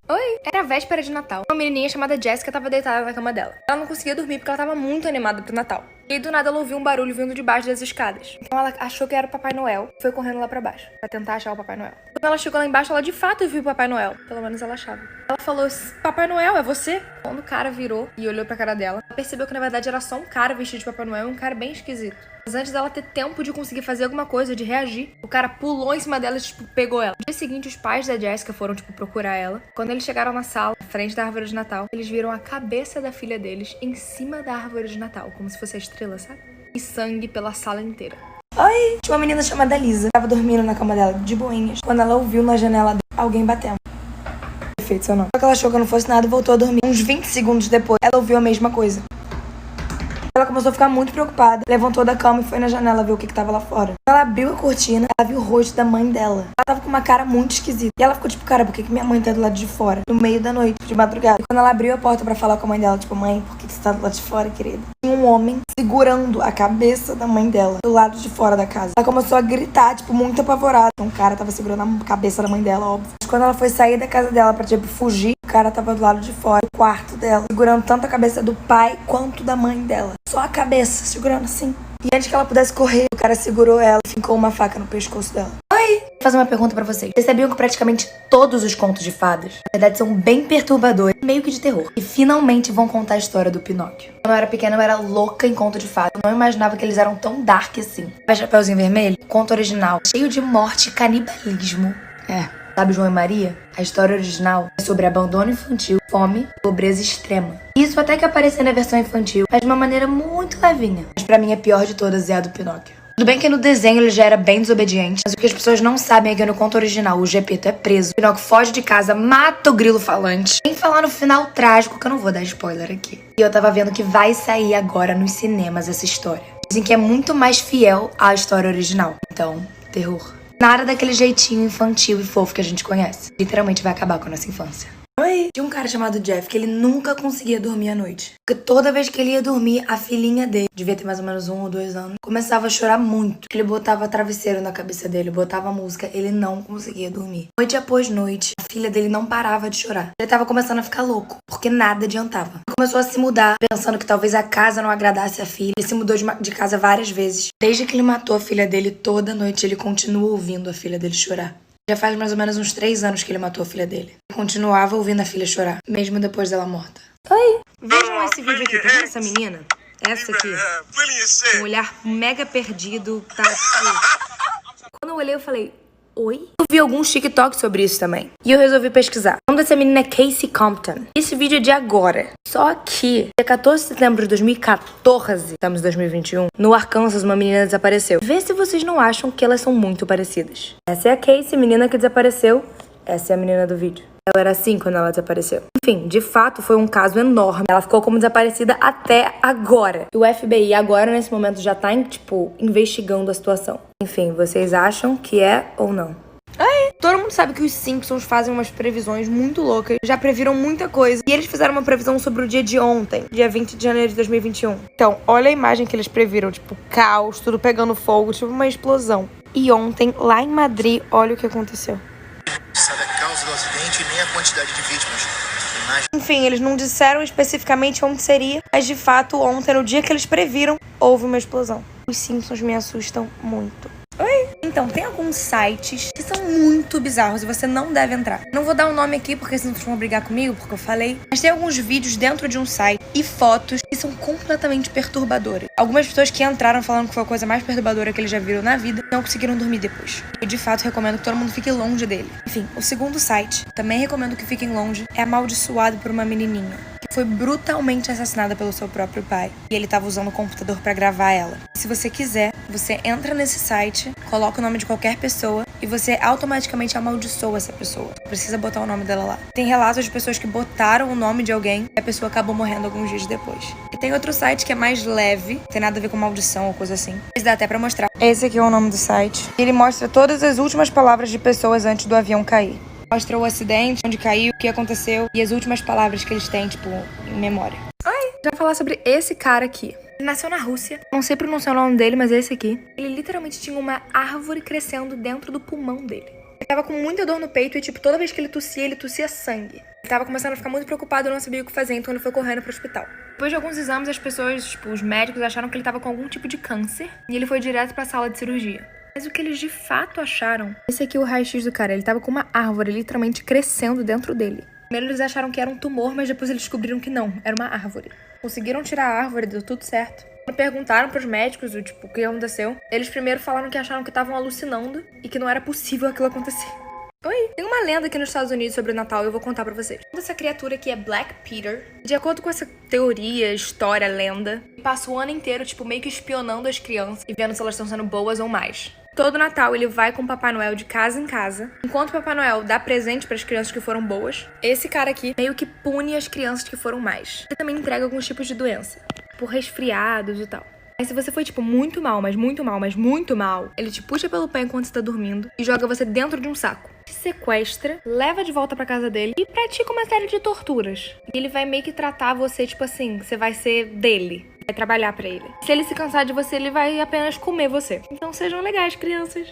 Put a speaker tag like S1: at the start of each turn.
S1: Oi, era véspera de Natal. Uma menininha chamada Jessica tava deitada na cama dela. Ela não conseguia dormir porque ela tava muito animada pro Natal. E aí, do nada, ela ouviu um barulho vindo de baixo das escadas. Então ela achou que era o Papai Noel e foi correndo lá pra baixo pra tentar achar o Papai Noel. Quando ela chegou lá embaixo, ela de fato viu o Papai Noel. Pelo menos ela achava. Ela falou, Papai Noel, é você? Quando o cara virou e olhou pra cara dela, ela percebeu que na verdade era só um cara vestido de Papai Noel, um cara bem esquisito. Mas antes dela ter tempo de conseguir fazer alguma coisa, de reagir, o cara pulou em cima dela e, pegou ela. No dia seguinte, os pais da Jessica foram, procurar ela. Quando eles chegaram na sala, na frente da árvore de Natal, eles viram a cabeça da filha deles em cima da árvore de Natal, como se fosse a estrela, sabe? E sangue pela sala inteira. Oi! Tinha uma menina chamada Lisa, tava dormindo na cama dela, de boinhas, quando ela ouviu na janela dela alguém batendo. Perfeito, seu nome. Só que ela achou que não fosse nada e voltou a dormir. Uns 20 segundos depois, ela ouviu a mesma coisa. Ela começou a ficar muito preocupada, levantou da cama e foi na janela ver o que tava lá fora. Ela abriu a cortina, ela viu o rosto da mãe dela. Ela tava com uma cara muito esquisita. E ela ficou cara, por que minha mãe tá do lado de fora? No meio da noite, de madrugada. E quando ela abriu a porta pra falar com a mãe dela, mãe, por que você tá do lado de fora, querida? Tinha um homem segurando a cabeça da mãe dela, do lado de fora da casa. Ela começou a gritar, muito apavorada. Um cara tava segurando a cabeça da mãe dela, óbvio. Mas quando ela foi sair da casa dela pra, fugir, o cara tava do lado de fora, do quarto dela, segurando tanto a cabeça do pai quanto da mãe dela. Só a cabeça, segurando assim. E antes que ela pudesse correr, o cara segurou ela e fincou uma faca no pescoço dela. Oi! Vou fazer uma pergunta pra vocês. Vocês sabiam que praticamente todos os contos de fadas, na verdade, são bem perturbadores, meio que de terror. E finalmente vão contar a história do Pinóquio. Quando eu era pequena, eu era louca em conto de fadas. Eu não imaginava que eles eram tão dark assim. Vai Chapeuzinho Vermelho? Conto original, cheio de morte e canibalismo. Sabe João e Maria? A história original é sobre abandono infantil, fome e pobreza extrema. Isso até que apareceu na versão infantil, mas de uma maneira muito levinha. Mas pra mim a pior de todas é a do Pinóquio. Tudo bem que no desenho ele já era bem desobediente, mas o que as pessoas não sabem é que no conto original o Gepeto é preso, o Pinóquio foge de casa, mata o grilo falante. Sem falar no final trágico, que eu não vou dar spoiler aqui. E eu tava vendo que vai sair agora nos cinemas essa história. Dizem que é muito mais fiel à história original. Então, terror. Nada daquele jeitinho infantil e fofo que a gente conhece. Literalmente vai acabar com a nossa infância. Oi! Tinha um cara chamado Jeff que ele nunca conseguia dormir à noite. Porque toda vez que ele ia dormir, a filhinha dele, devia ter mais ou menos 1 ou 2 anos, começava a chorar muito. Ele botava travesseiro na cabeça dele, botava música, ele não conseguia dormir. Noite após noite, a filha dele não parava de chorar. Ele tava começando a ficar louco, porque nada adiantava. Ele começou a se mudar, pensando que talvez a casa não agradasse a filha. Ele se mudou de casa várias vezes. Desde que ele matou a filha dele, toda noite ele continua ouvindo a filha dele chorar. Já faz mais ou menos uns 3 anos que ele matou a filha dele. Ele continuava ouvindo a filha chorar, mesmo depois dela morta. Oi! Vejam esse vídeo aqui, tá vendo essa menina? Essa aqui, com um olhar mega perdido, tá? Quando eu olhei, eu falei, oi? Eu vi alguns TikToks sobre isso também. E eu resolvi pesquisar. O nome dessa menina é Casey Compton. Esse vídeo é de agora. Só que, dia 14 de setembro de 2014, estamos em 2021, no Arkansas, uma menina desapareceu. Vê se vocês não acham que elas são muito parecidas. Essa é a Casey, menina que desapareceu. Essa é a menina do vídeo. Ela era assim quando ela desapareceu. Enfim, de fato, foi um caso enorme. Ela ficou como desaparecida até agora. E o FBI agora, nesse momento, já tá, investigando a situação. Enfim, vocês acham que é ou não? Todo mundo sabe que os Simpsons fazem umas previsões muito loucas. Já previram muita coisa. E eles fizeram uma previsão sobre o dia de ontem, dia 20 de janeiro de 2021. Então, olha a imagem que eles previram. Caos, tudo pegando fogo, uma explosão. E ontem, lá em Madrid, olha o que aconteceu.
S2: Sabe a causa do acidente e nem a quantidade de vítimas.
S1: Enfim, eles não disseram especificamente onde seria, mas de fato, ontem, no dia que eles previram, houve uma explosão. Os Simpsons me assustam muito. Então, tem alguns sites que são muito bizarros e você não deve entrar. Não vou dar um nome aqui porque senão vocês vão brigar comigo, porque eu falei. Mas tem alguns vídeos dentro de um site e fotos que são completamente perturbadoras. Algumas pessoas que entraram falando que foi a coisa mais perturbadora que eles já viram na vida não conseguiram dormir depois. Eu, de fato, recomendo que todo mundo fique longe dele. Enfim, o segundo site, também recomendo que fiquem longe, é Amaldiçoado por uma Menininha, que foi brutalmente assassinada pelo seu próprio pai. E ele tava usando o computador pra gravar ela. Se você quiser, você entra nesse site, coloca o nome de qualquer pessoa e você automaticamente amaldiçoa essa pessoa. Não precisa botar o nome dela lá. Tem relatos de pessoas que botaram o nome de alguém e a pessoa acabou morrendo alguns dias depois. E tem outro site que é mais leve, não tem nada a ver com maldição ou coisa assim. Mas dá até pra mostrar. Esse aqui é o nome do site. Ele mostra todas as últimas palavras de pessoas antes do avião cair. Mostra o acidente, onde caiu, o que aconteceu e as últimas palavras que eles têm, em memória. Já vou falar sobre esse cara aqui. Ele nasceu na Rússia. Não sei pronunciar o nome dele, mas é esse aqui. Ele literalmente tinha uma árvore crescendo dentro do pulmão dele. Ele tava com muita dor no peito e, tipo, toda vez que ele tossia sangue. Ele tava começando a ficar muito preocupado e não sabia o que fazer, então ele foi correndo pro hospital. Depois de alguns exames, as pessoas, tipo, os médicos acharam que ele tava com algum tipo de câncer e ele foi direto pra sala de cirurgia. Mas o que eles de fato acharam... Esse aqui é o raio-x do cara. Ele tava com uma árvore literalmente crescendo dentro dele. Primeiro eles acharam que era um tumor, mas depois eles descobriram que não, era uma árvore. Conseguiram tirar a árvore, deu tudo certo. Quando perguntaram pros médicos o que aconteceu, eles primeiro falaram que acharam que estavam alucinando e que não era possível aquilo acontecer. Oi, tem uma lenda aqui nos Estados Unidos sobre o Natal e eu vou contar pra vocês. Essa criatura aqui é Black Peter. De acordo com essa teoria, história, lenda, ele passa o ano inteiro, tipo, meio que espionando as crianças e vendo se elas estão sendo boas ou mais. Todo Natal ele vai com o Papai Noel de casa em casa. Enquanto o Papai Noel dá presente para as crianças que foram boas, esse cara aqui meio que pune as crianças que foram mais. Ele também entrega alguns tipos de doença, por resfriados e tal. Mas se você foi, tipo, muito mal, mas muito mal, mas muito mal, ele te puxa pelo pé enquanto você tá dormindo e joga você dentro de um saco. Te sequestra, leva de volta pra casa dele e pratica uma série de torturas. E ele vai meio que tratar você, tipo assim, você vai ser dele. Vai trabalhar pra ele. Se ele se cansar de você, ele vai apenas comer você. Então sejam legais, crianças.